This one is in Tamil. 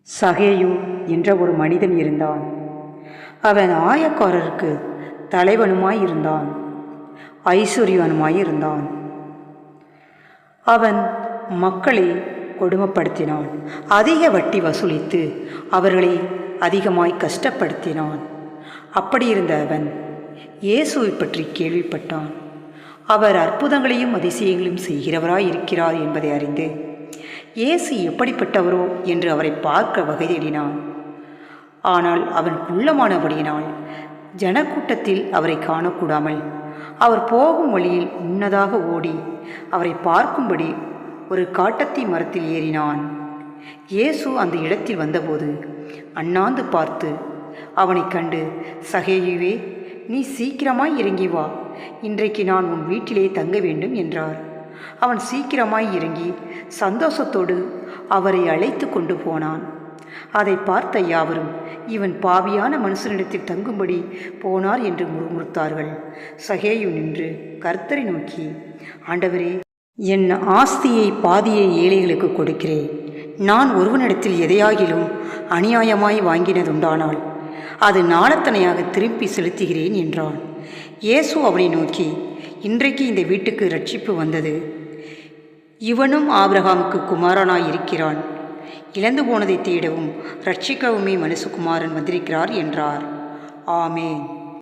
சகேயு என்ற ஒரு மனிதன் இருந்தான். அவன் ஆயக்காரருக்கு தலைவனுமாயிருந்தான், ஐஸ்வர்யவனுமாயிருந்தான். அவன் மக்களை கொடுமைப்படுத்தினான், அதிக வட்டி வசூலித்து அவர்களை அதிகமாய் கஷ்டப்படுத்தினான். அப்படியிருந்த அவன் இயேசுவை பற்றி கேள்விப்பட்டான். அவர் அற்புதங்களையும் அதிசயங்களையும் செய்கிறவராய் இருக்கிறார் என்பதை அறிந்து இயேசு எப்படிப்பட்டவரோ என்று அவரை பார்க்க வகை தேடினான். ஆனால் அவன் குள்ளமானபடியினால் ஜனக்கூட்டத்தில் அவரை காணக்கூடாமல் அவர் போகும் வழியில் முன்னதாக ஓடி அவரை பார்க்கும்படி ஒரு காட்டத்தி மரத்தில் ஏறினான். இயேசு அந்த இடத்தில் வந்தபோது அண்ணாந்து பார்த்து அவனை கண்டு, சகேயுவே, நீ சீக்கிரமாய் இறங்கி வா, இன்றைக்கு நான் உன் வீட்டிலே தங்க வேண்டும் என்றார். அவன் சீக்கிரமாய் இறங்கி சந்தோஷத்தோடு அவரை அழைத்து கொண்டு போனான். அதை பார்த்த யாவரும், இவன் பாவியான மனுஷனிடத்தில் தங்கும்படி போனார் என்று முறுமுறுத்தார்கள். சகேயு நின்று கர்த்தரை நோக்கி, ஆண்டவரே, என் ஆஸ்தியை பாதியை ஏழைகளுக்கு கொடுக்கிறேன். நான் ஒருவனிடத்தில் எதையாகிலும் அநியாயமாய் வாங்கினதுண்டானால் அது நாளத்தனையாக திருப்பி செலுத்துகிறேன் என்றான். இயேசு அவனை நோக்கி, இன்றைக்கு இந்த வீட்டுக்கு இரட்சிப்பு வந்தது. இவனும் ஆபிரகாமுக்கு குமாரனாயிருக்கிறான். இழந்து போனதை தேடவும் இரட்சிக்கவுமே மனுஷகுமாரன் வந்திருக்கிறார் என்றார். ஆமேன்.